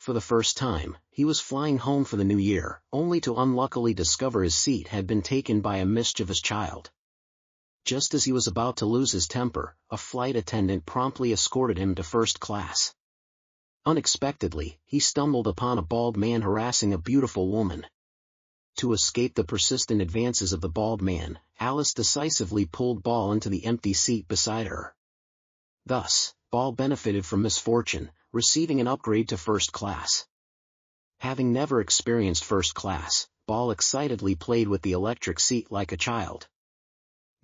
For the first time, he was flying home for the new year, only to unluckily discover his seat had been taken by a mischievous child. Just as he was about to lose his temper, a flight attendant promptly escorted him to first class. Unexpectedly, he stumbled upon a bald man harassing a beautiful woman. To escape the persistent advances of the bald man, Alice decisively pulled Ball into the empty seat beside her. Thus, Ball benefited from misfortune, receiving an upgrade to first class. Having never experienced first class, Ball excitedly played with the electric seat like a child.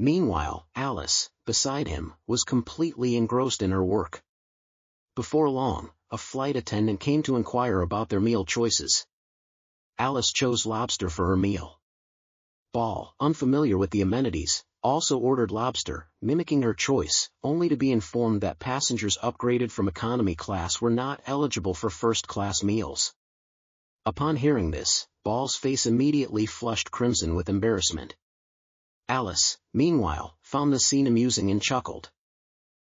Meanwhile, Alice, beside him, was completely engrossed in her work. Before long, a flight attendant came to inquire about their meal choices. Alice chose lobster for her meal. Ball, unfamiliar with the amenities, also ordered lobster, mimicking her choice, only to be informed that passengers upgraded from economy class were not eligible for first-class meals. Upon hearing this, Ball's face immediately flushed crimson with embarrassment. Alice, meanwhile, found the scene amusing and chuckled.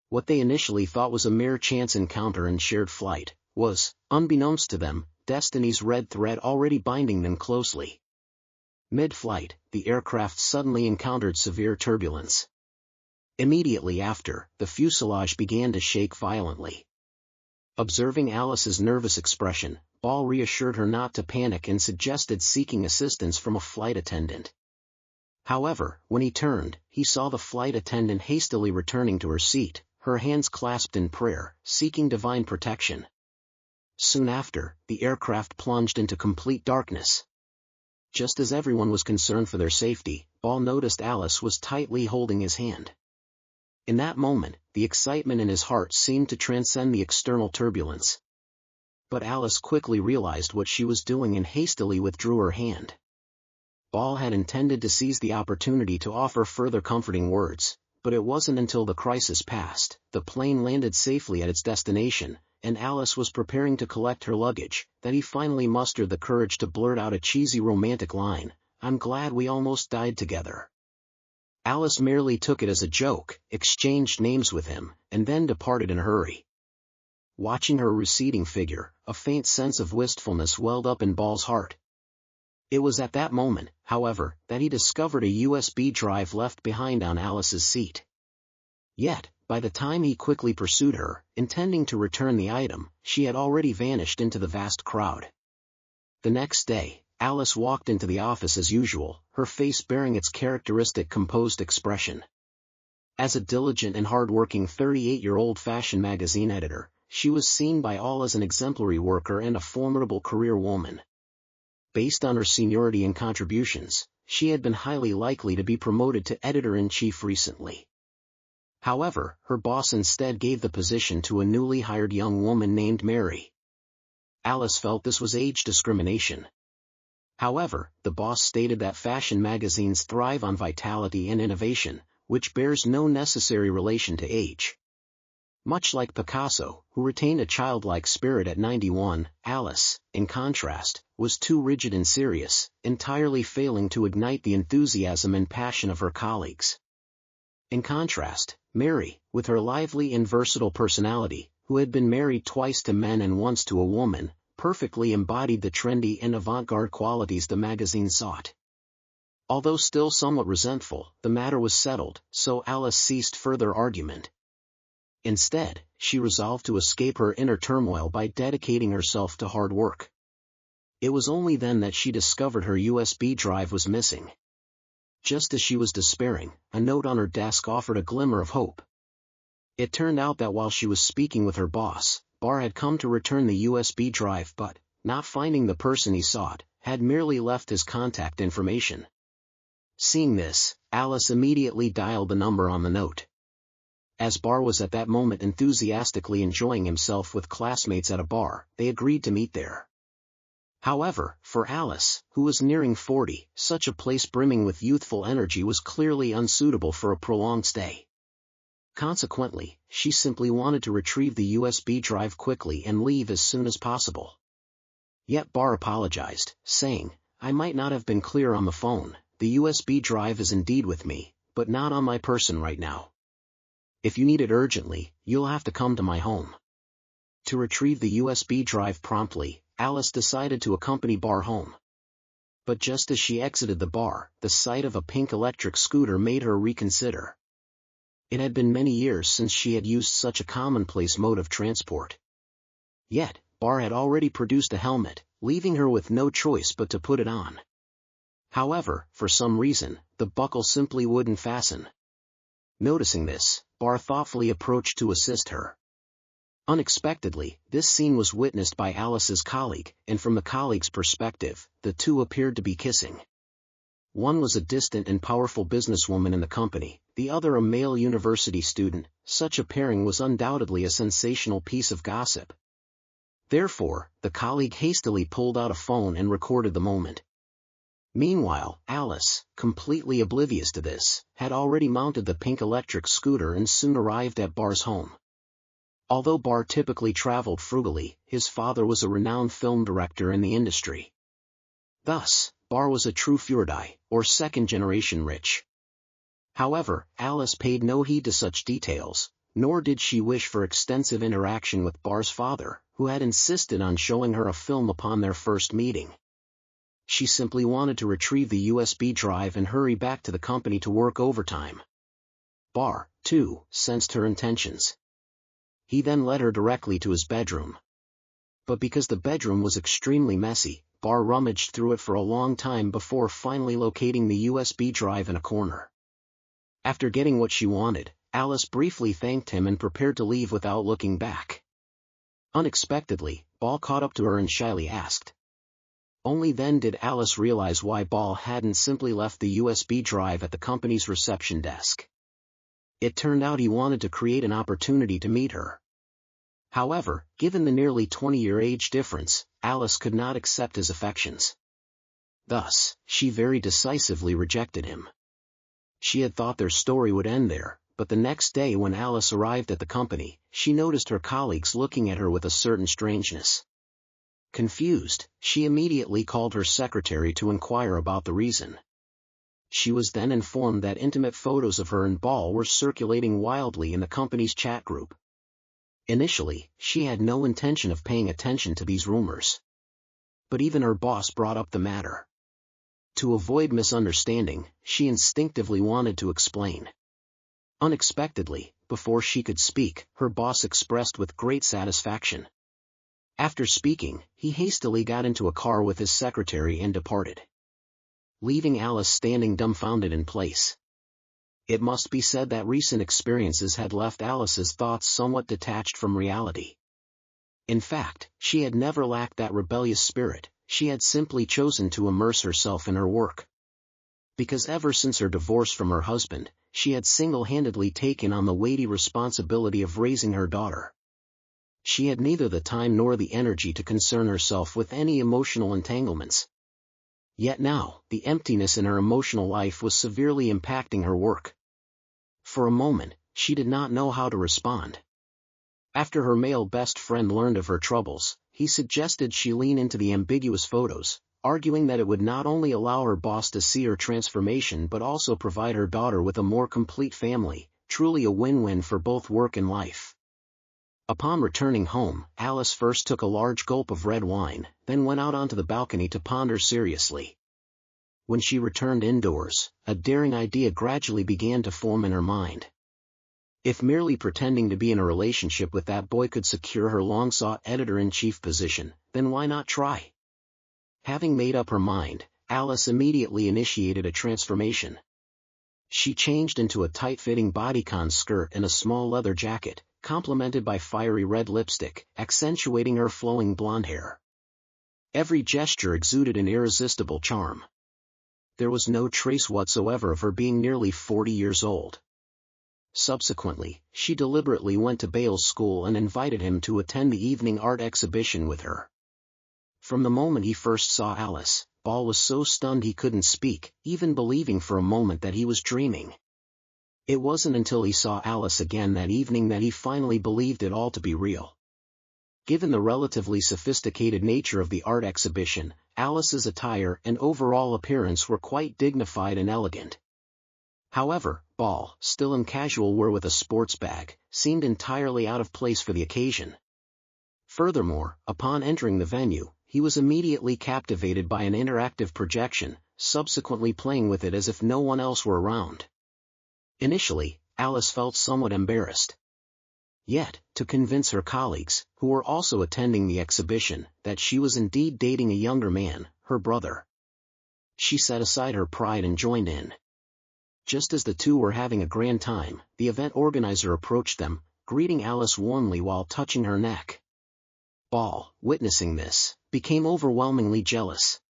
What they initially thought was a mere chance encounter and shared flight, was, unbeknownst to them, Destiny's red thread already binding them closely. Mid-flight, the aircraft suddenly encountered severe turbulence. Immediately after, the fuselage began to shake violently. Observing Alice's nervous expression, Ball reassured her not to panic and suggested seeking assistance from a flight attendant. However, when he turned, he saw the flight attendant hastily returning to her seat, her hands clasped in prayer, seeking divine protection. Soon after, the aircraft plunged into complete darkness. Just as everyone was concerned for their safety, Ball noticed Alice was tightly holding his hand. In that moment, the excitement in his heart seemed to transcend the external turbulence. But Alice quickly realized what she was doing and hastily withdrew her hand. Ball had intended to seize the opportunity to offer further comforting words, but it wasn't until the crisis passed, the plane landed safely at its destination, and Alice was preparing to collect her luggage, that he finally mustered the courage to blurt out a cheesy romantic line, "I'm glad we almost died together." Alice merely took it as a joke, exchanged names with him, and then departed in a hurry. Watching her receding figure, a faint sense of wistfulness welled up in Ball's heart. It was at that moment, however, that he discovered a USB drive left behind on Alice's seat. Yet, by the time he quickly pursued her, intending to return the item, she had already vanished into the vast crowd. The next day, Alice walked into the office as usual, her face bearing its characteristic composed expression. As a diligent and hard-working 38-year-old fashion magazine editor, she was seen by all as an exemplary worker and a formidable career woman. Based on her seniority and contributions, she had been highly likely to be promoted to editor-in-chief recently. However, her boss instead gave the position to a newly hired young woman named Mary. Alice felt this was age discrimination. However, the boss stated that fashion magazines thrive on vitality and innovation, which bears no necessary relation to age. Much like Picasso, who retained a childlike spirit at 91, Alice, in contrast, was too rigid and serious, entirely failing to ignite the enthusiasm and passion of her colleagues. In contrast, Mary, with her lively and versatile personality, who had been married twice to men and once to a woman, perfectly embodied the trendy and avant-garde qualities the magazine sought. Although still somewhat resentful, the matter was settled, so Alice ceased further argument. Instead, she resolved to escape her inner turmoil by dedicating herself to hard work. It was only then that she discovered her USB drive was missing. Just as she was despairing, a note on her desk offered a glimmer of hope. It turned out that while she was speaking with her boss, Barr had come to return the USB drive but, not finding the person he sought, had merely left his contact information. Seeing this, Alice immediately dialed the number on the note. As Barr was at that moment enthusiastically enjoying himself with classmates at a bar, they agreed to meet there. However, for Alice, who was nearing 40, such a place brimming with youthful energy was clearly unsuitable for a prolonged stay. Consequently, she simply wanted to retrieve the USB drive quickly and leave as soon as possible. Yet Barr apologized, saying, "I might not have been clear on the phone, the USB drive is indeed with me, but not on my person right now. If you need it urgently, you'll have to come to my home." To retrieve the USB drive promptly, Alice decided to accompany Bar home. But just as she exited the bar, the sight of a pink electric scooter made her reconsider. It had been many years since she had used such a commonplace mode of transport. Yet, Bar had already produced a helmet, leaving her with no choice but to put it on. However, for some reason, the buckle simply wouldn't fasten. Noticing this, Bar thoughtfully approached to assist her. Unexpectedly, this scene was witnessed by Alice's colleague, and from the colleague's perspective, the two appeared to be kissing. One was a distant and powerful businesswoman in the company, the other a male university student. Such a pairing was undoubtedly a sensational piece of gossip. Therefore, the colleague hastily pulled out a phone and recorded the moment. Meanwhile, Alice, completely oblivious to this, had already mounted the pink electric scooter and soon arrived at Bar's home. Although Bar typically traveled frugally, his father was a renowned film director in the industry. Thus, Bar was a true Fjordai, or second-generation rich. However, Alice paid no heed to such details, nor did she wish for extensive interaction with Bar's father, who had insisted on showing her a film upon their first meeting. She simply wanted to retrieve the USB drive and hurry back to the company to work overtime. Bar, too, sensed her intentions. He then led her directly to his bedroom. But because the bedroom was extremely messy, Bar rummaged through it for a long time before finally locating the USB drive in a corner. After getting what she wanted, Alice briefly thanked him and prepared to leave without looking back. Unexpectedly, Ball caught up to her and shyly asked. Only then did Alice realize why Ball hadn't simply left the USB drive at the company's reception desk. It turned out he wanted to create an opportunity to meet her. However, given the nearly 20-year age difference, Alice could not accept his affections. Thus, she very decisively rejected him. She had thought their story would end there, but the next day when Alice arrived at the company, she noticed her colleagues looking at her with a certain strangeness. Confused, she immediately called her secretary to inquire about the reason. She was then informed that intimate photos of her and Ball were circulating wildly in the company's chat group. Initially, she had no intention of paying attention to these rumors. But even her boss brought up the matter. To avoid misunderstanding, she instinctively wanted to explain. Unexpectedly, before she could speak, her boss expressed with great satisfaction. After speaking, he hastily got into a car with his secretary and departed, leaving Alice standing dumbfounded in place. It must be said that recent experiences had left Alice's thoughts somewhat detached from reality. In fact, she had never lacked that rebellious spirit, she had simply chosen to immerse herself in her work. Because ever since her divorce from her husband, she had single-handedly taken on the weighty responsibility of raising her daughter. She had neither the time nor the energy to concern herself with any emotional entanglements. Yet now, the emptiness in her emotional life was severely impacting her work. For a moment, she did not know how to respond. After her male best friend learned of her troubles, he suggested she lean into the ambiguous photos, arguing that it would not only allow her boss to see her transformation but also provide her daughter with a more complete family, truly a win-win for both work and life. Upon returning home, Alice first took a large gulp of red wine, then went out onto the balcony to ponder seriously. When she returned indoors, a daring idea gradually began to form in her mind. If merely pretending to be in a relationship with that boy could secure her long-sought editor-in-chief position, then why not try? Having made up her mind, Alice immediately initiated a transformation. She changed into a tight-fitting bodycon skirt and a small leather jacket, complemented by fiery red lipstick, accentuating her flowing blonde hair. Every gesture exuded an irresistible charm. There was no trace whatsoever of her being nearly 40 years old. Subsequently, she deliberately went to Bale's school and invited him to attend the evening art exhibition with her. From the moment he first saw Alice, Ball was so stunned he couldn't speak, even believing for a moment that he was dreaming. It wasn't until he saw Alice again that evening that he finally believed it all to be real. Given the relatively sophisticated nature of the art exhibition, Alice's attire and overall appearance were quite dignified and elegant. However, Ball, still in casual wear with a sports bag, seemed entirely out of place for the occasion. Furthermore, upon entering the venue, he was immediately captivated by an interactive projection, subsequently playing with it as if no one else were around. Initially, Alice felt somewhat embarrassed. Yet, to convince her colleagues, who were also attending the exhibition, that she was indeed dating a younger man, her brother, she set aside her pride and joined in. Just as the two were having a grand time, the event organizer approached them, greeting Alice warmly while touching her neck. Ball, witnessing this, became overwhelmingly jealous.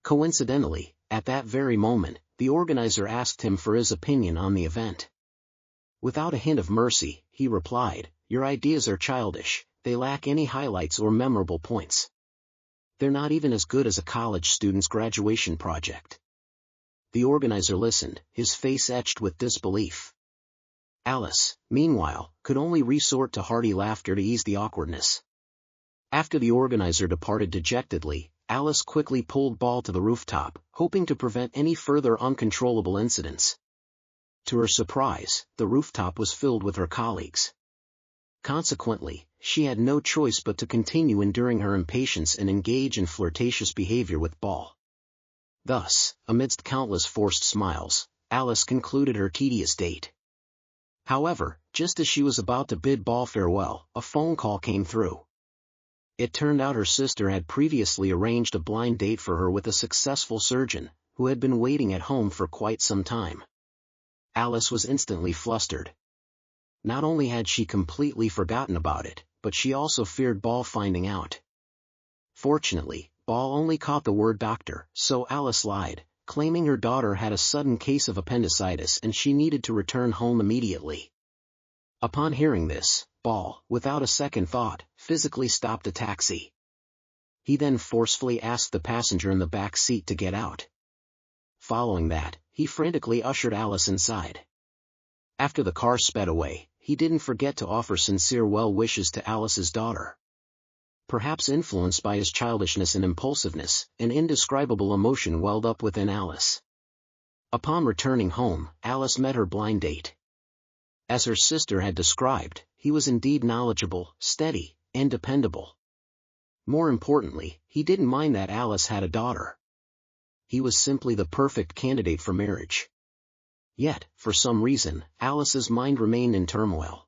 Coincidentally, at that very moment, the organizer asked him for his opinion on the event. Without a hint of mercy, he replied, "Your ideas are childish, they lack any highlights or memorable points. They're not even as good as a college student's graduation project." The organizer listened, his face etched with disbelief. Alice, meanwhile, could only resort to hearty laughter to ease the awkwardness. After the organizer departed dejectedly, Alice quickly pulled Ball to the rooftop, hoping to prevent any further uncontrollable incidents. To her surprise, the rooftop was filled with her colleagues. Consequently, she had no choice but to continue enduring her impatience and engage in flirtatious behavior with Ball. Thus, amidst countless forced smiles, Alice concluded her tedious date. However, just as she was about to bid Ball farewell, a phone call came through. It turned out her sister had previously arranged a blind date for her with a successful surgeon, who had been waiting at home for quite some time. Alice was instantly flustered. Not only had she completely forgotten about it, but she also feared Ball finding out. Fortunately, Ball only caught the word doctor, so Alice lied, claiming her daughter had a sudden case of appendicitis and she needed to return home immediately. Upon hearing this, Ball, without a second thought, physically stopped a taxi. He then forcefully asked the passenger in the back seat to get out. Following that, he frantically ushered Alice inside. After the car sped away, he didn't forget to offer sincere well wishes to Alice's daughter. Perhaps influenced by his childishness and impulsiveness, an indescribable emotion welled up within Alice. Upon returning home, Alice met her blind date. As her sister had described, he was indeed knowledgeable, steady, and dependable. More importantly, he didn't mind that Alice had a daughter. He was simply the perfect candidate for marriage. Yet, for some reason, Alice's mind remained in turmoil.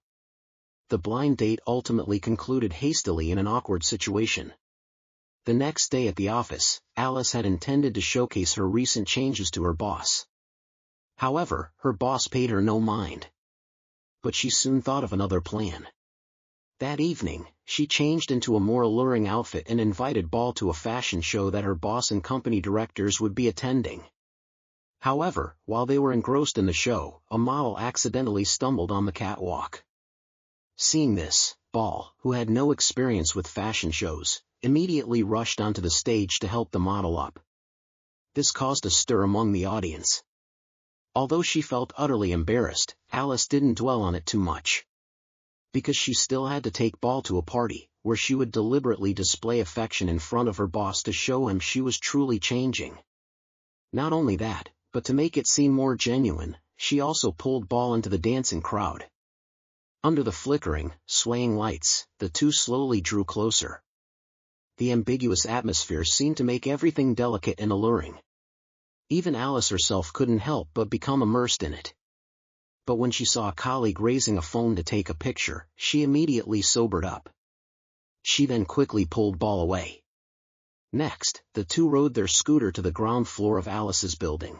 The blind date ultimately concluded hastily in an awkward situation. The next day at the office, Alice had intended to showcase her recent changes to her boss. However, her boss paid her no mind. But she soon thought of another plan. That evening, she changed into a more alluring outfit and invited Ball to a fashion show that her boss and company directors would be attending. However, while they were engrossed in the show, a model accidentally stumbled on the catwalk. Seeing this, Ball, who had no experience with fashion shows, immediately rushed onto the stage to help the model up. This caused a stir among the audience. Although she felt utterly embarrassed, Alice didn't dwell on it too much. Because she still had to take Ball to a party, where she would deliberately display affection in front of her boss to show him she was truly changing. Not only that, but to make it seem more genuine, she also pulled Ball into the dancing crowd. Under the flickering, swaying lights, the two slowly drew closer. The ambiguous atmosphere seemed to make everything delicate and alluring. Even Alice herself couldn't help but become immersed in it. But when she saw a colleague raising a phone to take a picture, she immediately sobered up. She then quickly pulled Ball away. Next, the two rode their scooter to the ground floor of Alice's building.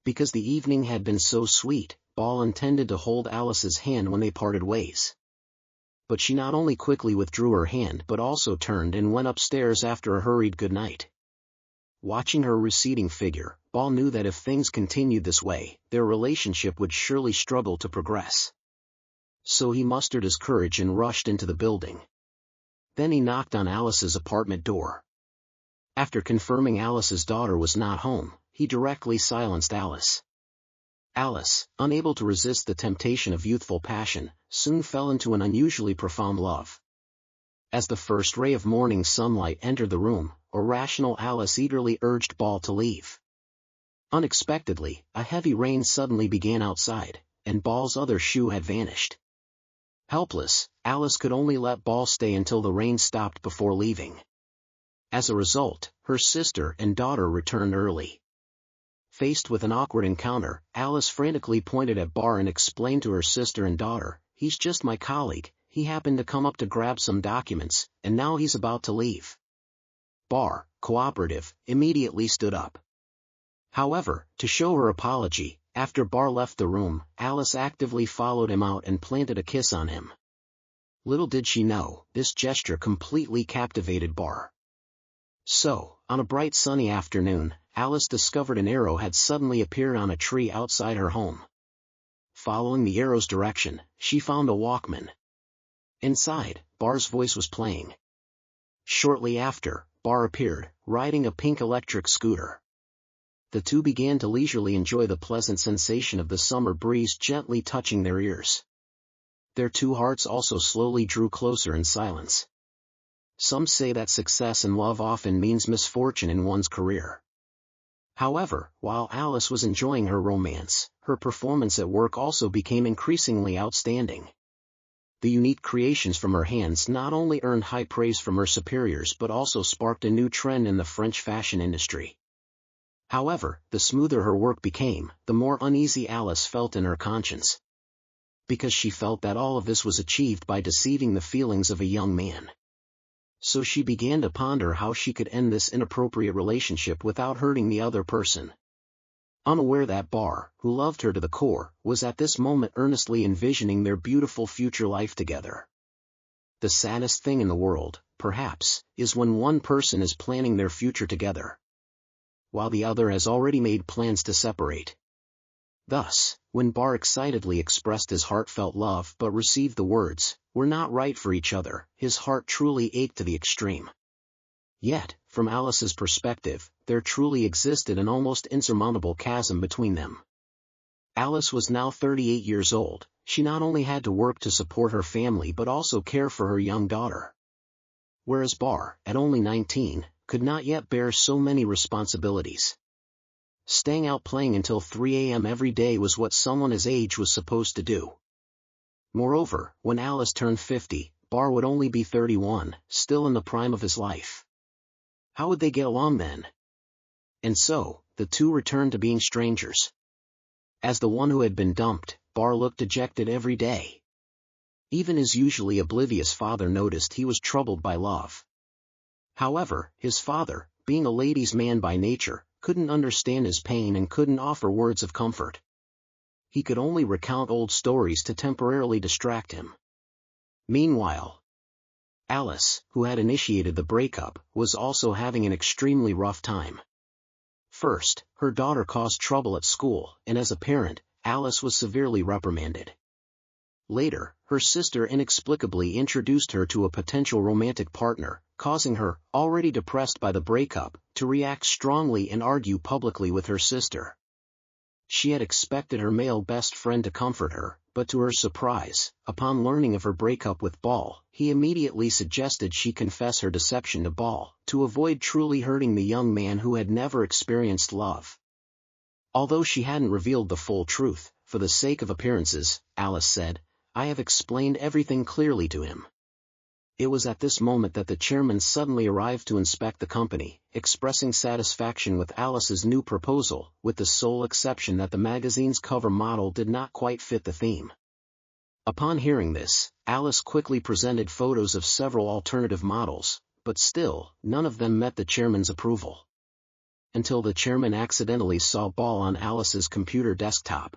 Because the evening had been so sweet, Ball intended to hold Alice's hand when they parted ways. But she not only quickly withdrew her hand but also turned and went upstairs after a hurried goodnight. Watching her receding figure, Ball knew that if things continued this way, their relationship would surely struggle to progress. So he mustered his courage and rushed into the building. Then he knocked on Alice's apartment door. After confirming Alice's daughter was not home, he directly silenced Alice. Alice, unable to resist the temptation of youthful passion, soon fell into an unusually profound love. As the first ray of morning sunlight entered the room, irrational Alice eagerly urged Ball to leave. Unexpectedly, a heavy rain suddenly began outside, and Ball's other shoe had vanished. Helpless, Alice could only let Ball stay until the rain stopped before leaving. As a result, her sister and daughter returned early. Faced with an awkward encounter, Alice frantically pointed at Bar and explained to her sister and daughter, "He's just my colleague, he happened to come up to grab some documents, and now he's about to leave." Bar, cooperative, immediately stood up. However, to show her apology, after Bar left the room, Alice actively followed him out and planted a kiss on him. Little did she know, this gesture completely captivated Bar. So, on a bright sunny afternoon, Alice discovered an arrow had suddenly appeared on a tree outside her home. Following the arrow's direction, she found a Walkman. Inside, Bar's voice was playing. Shortly after, Bar appeared, riding a pink electric scooter. The two began to leisurely enjoy the pleasant sensation of the summer breeze gently touching their ears. Their two hearts also slowly drew closer in silence. Some say that success in love often means misfortune in one's career. However, while Alice was enjoying her romance, her performance at work also became increasingly outstanding. The unique creations from her hands not only earned high praise from her superiors but also sparked a new trend in the French fashion industry. However, the smoother her work became, the more uneasy Alice felt in her conscience. Because she felt that all of this was achieved by deceiving the feelings of a young man. So she began to ponder how she could end this inappropriate relationship without hurting the other person. Unaware that Bar, who loved her to the core, was at this moment earnestly envisioning their beautiful future life together. The saddest thing in the world, perhaps, is when one person is planning their future together, while the other has already made plans to separate. Thus, when Bar excitedly expressed his heartfelt love but received the words, "We're not right for each other," his heart truly ached to the extreme. Yet, from Alice's perspective, there truly existed an almost insurmountable chasm between them. Alice was now 38 years old. She not only had to work to support her family but also care for her young daughter. Whereas Bar, at only 19, could not yet bear so many responsibilities. Staying out playing until 3 a.m. every day was what someone his age was supposed to do. Moreover, when Alice turned 50, Bar would only be 31, still in the prime of his life. How would they get along then? And so, the two returned to being strangers. As the one who had been dumped, Bar looked dejected every day. Even his usually oblivious father noticed he was troubled by love. However, his father, being a ladies' man by nature, couldn't understand his pain and couldn't offer words of comfort. He could only recount old stories to temporarily distract him. Meanwhile, Alice, who had initiated the breakup, was also having an extremely rough time. First, her daughter caused trouble at school, and as a parent, Alice was severely reprimanded. Later, her sister inexplicably introduced her to a potential romantic partner, causing her, already depressed by the breakup, to react strongly and argue publicly with her sister. She had expected her male best friend to comfort her, but to her surprise, upon learning of her breakup with Ball, he immediately suggested she confess her deception to Ball, to avoid truly hurting the young man who had never experienced love. Although she hadn't revealed the full truth, for the sake of appearances, Alice said, "I have explained everything clearly to him." It was at this moment that the chairman suddenly arrived to inspect the company, expressing satisfaction with Alice's new proposal, with the sole exception that the magazine's cover model did not quite fit the theme. Upon hearing this, Alice quickly presented photos of several alternative models, but still, none of them met the chairman's approval. Until the chairman accidentally saw Ball on Alice's computer desktop.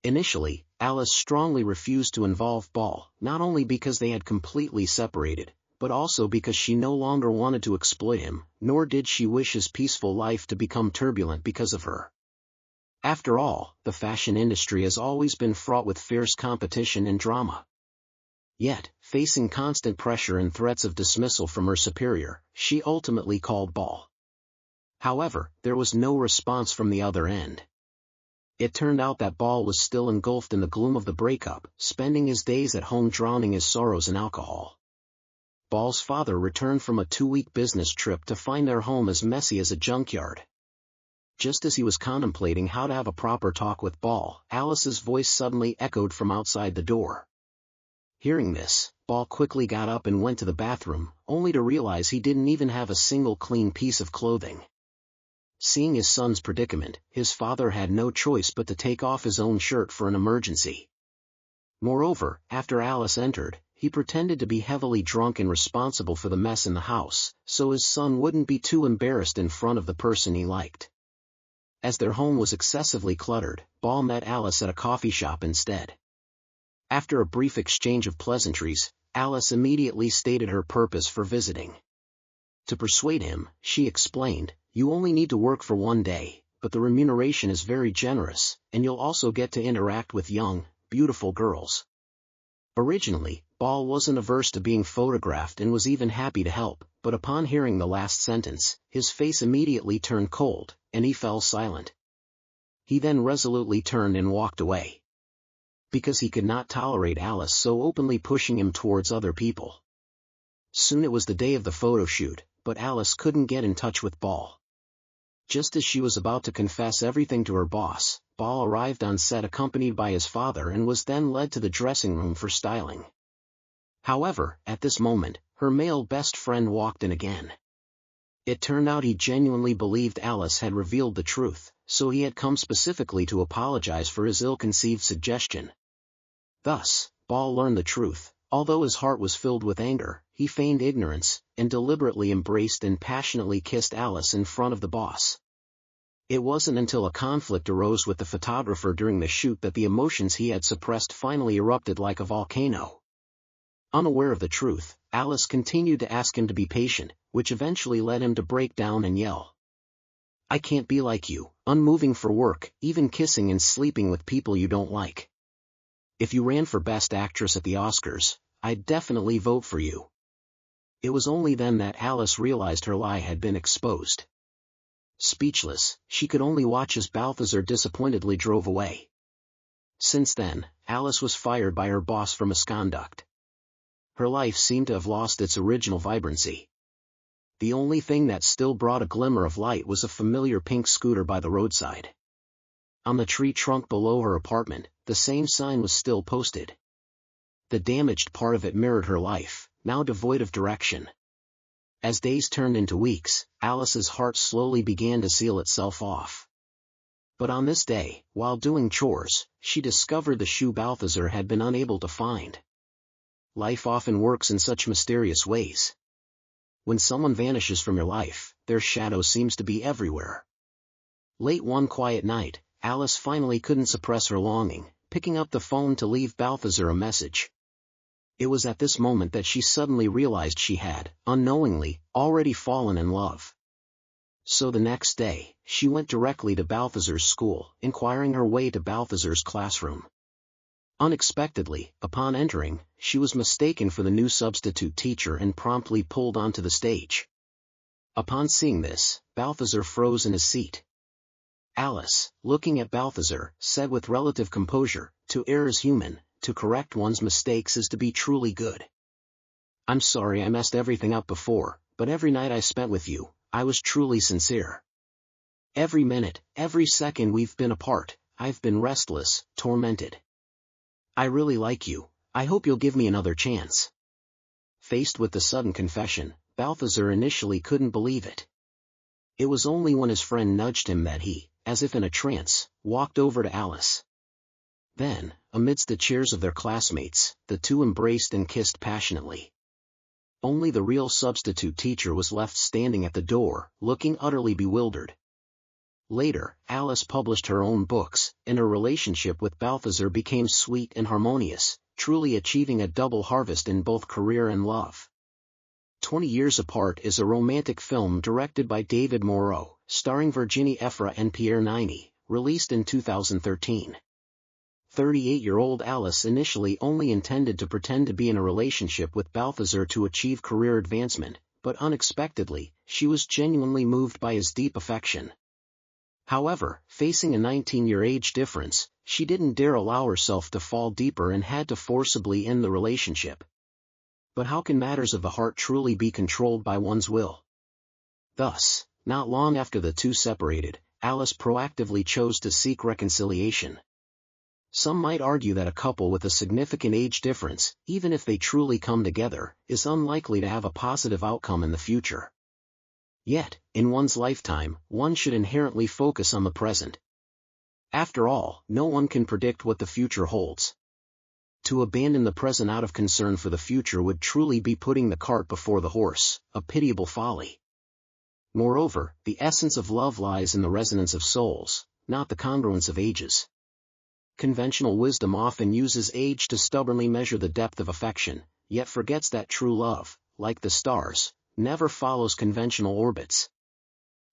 Initially, Alice strongly refused to involve Ball, not only because they had completely separated, but also because she no longer wanted to exploit him, nor did she wish his peaceful life to become turbulent because of her. After all, the fashion industry has always been fraught with fierce competition and drama. Yet, facing constant pressure and threats of dismissal from her superior, she ultimately called Ball. However, there was no response from the other end. It turned out that Ball was still engulfed in the gloom of the breakup, spending his days at home drowning his sorrows in alcohol. Ball's father returned from a 2-week business trip to find their home as messy as a junkyard. Just as he was contemplating how to have a proper talk with Ball, Alice's voice suddenly echoed from outside the door. Hearing this, Ball quickly got up and went to the bathroom, only to realize he didn't even have a single clean piece of clothing. Seeing his son's predicament, his father had no choice but to take off his own shirt for an emergency. Moreover, after Alice entered, he pretended to be heavily drunk and responsible for the mess in the house, so his son wouldn't be too embarrassed in front of the person he liked. As their home was excessively cluttered, Ball met Alice at a coffee shop instead. After a brief exchange of pleasantries, Alice immediately stated her purpose for visiting. To persuade him, she explained, "You only need to work for 1 day, but the remuneration is very generous, and you'll also get to interact with young, beautiful girls." Originally, Ball wasn't averse to being photographed and was even happy to help, but upon hearing the last sentence, his face immediately turned cold, and he fell silent. He then resolutely turned and walked away. Because he could not tolerate Alice so openly pushing him towards other people. Soon it was the day of the photo shoot, but Alice couldn't get in touch with Ball. Just as she was about to confess everything to her boss, Ball arrived on set accompanied by his father and was then led to the dressing room for styling. However, at this moment, her male best friend walked in again. It turned out he genuinely believed Alice had revealed the truth, so he had come specifically to apologize for his ill-conceived suggestion. Thus, Ball learned the truth. Although his heart was filled with anger, he feigned ignorance, and deliberately embraced and passionately kissed Alice in front of the boss. It wasn't until a conflict arose with the photographer during the shoot that the emotions he had suppressed finally erupted like a volcano. Unaware of the truth, Alice continued to ask him to be patient, which eventually led him to break down and yell. "I can't be like you, unmoving for work, even kissing and sleeping with people you don't like. If you ran for Best Actress at the Oscars, I'd definitely vote for you." It was only then that Alice realized her lie had been exposed. Speechless, she could only watch as Balthazar disappointedly drove away. Since then, Alice was fired by her boss for misconduct. Her life seemed to have lost its original vibrancy. The only thing that still brought a glimmer of light was a familiar pink scooter by the roadside. On the tree trunk below her apartment, the same sign was still posted. The damaged part of it mirrored her life, now devoid of direction. As days turned into weeks, Alice's heart slowly began to seal itself off. But on this day, while doing chores, she discovered the shoe Balthazar had been unable to find. Life often works in such mysterious ways. When someone vanishes from your life, their shadow seems to be everywhere. Late one quiet night, Alice finally couldn't suppress her longing, picking up the phone to leave Balthazar a message. It was at this moment that she suddenly realized she had, unknowingly, already fallen in love. So the next day, she went directly to Balthazar's school, inquiring her way to Balthazar's classroom. Unexpectedly, upon entering, she was mistaken for the new substitute teacher and promptly pulled onto the stage. Upon seeing this, Balthazar froze in his seat. Alice, looking at Balthazar, said with relative composure, "To err is human, to correct one's mistakes is to be truly good. I'm sorry I messed everything up before, but every night I spent with you, I was truly sincere. Every minute, every second we've been apart, I've been restless, tormented. I really like you, I hope you'll give me another chance." Faced with the sudden confession, Balthazar initially couldn't believe it. It was only when his friend nudged him that he, as if in a trance, walked over to Alice. Then, amidst the cheers of their classmates, the two embraced and kissed passionately. Only the real substitute teacher was left standing at the door, looking utterly bewildered. Later, Alice published her own books, and her relationship with Balthazar became sweet and harmonious, truly achieving a double harvest in both career and love. 20 Years Apart is a romantic film directed by David Moreau, starring Virginie Efra and Pierre Niney, released in 2013. 38-year-old Alice initially only intended to pretend to be in a relationship with Balthazar to achieve career advancement, but unexpectedly, she was genuinely moved by his deep affection. However, facing a 19-year age difference, she didn't dare allow herself to fall deeper and had to forcibly end the relationship. But how can matters of the heart truly be controlled by one's will? Thus, not long after the two separated, Alice proactively chose to seek reconciliation. Some might argue that a couple with a significant age difference, even if they truly come together, is unlikely to have a positive outcome in the future. Yet, in one's lifetime, one should inherently focus on the present. After all, no one can predict what the future holds. To abandon the present out of concern for the future would truly be putting the cart before the horse, a pitiable folly. Moreover, the essence of love lies in the resonance of souls, not the congruence of ages. Conventional wisdom often uses age to stubbornly measure the depth of affection, yet forgets that true love, like the stars, never follows conventional orbits.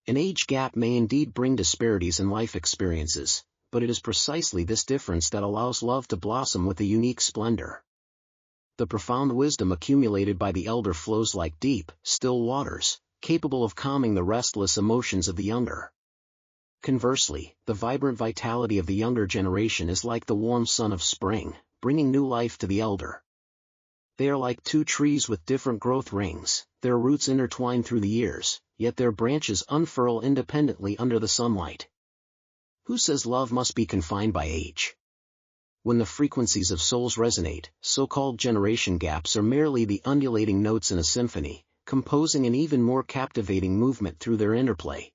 An age gap may indeed bring disparities in life experiences, but it is precisely this difference that allows love to blossom with a unique splendor. The profound wisdom accumulated by the elder flows like deep, still waters, capable of calming the restless emotions of the younger. Conversely, the vibrant vitality of the younger generation is like the warm sun of spring, bringing new life to the elder. They are like two trees with different growth rings, their roots intertwine through the years, yet their branches unfurl independently under the sunlight. Who says love must be confined by age? When the frequencies of souls resonate, so-called generation gaps are merely the undulating notes in a symphony, composing an even more captivating movement through their interplay.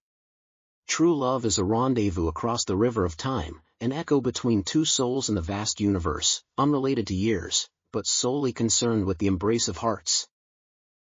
True love is a rendezvous across the river of time, an echo between two souls in the vast universe, unrelated to years, but solely concerned with the embrace of hearts.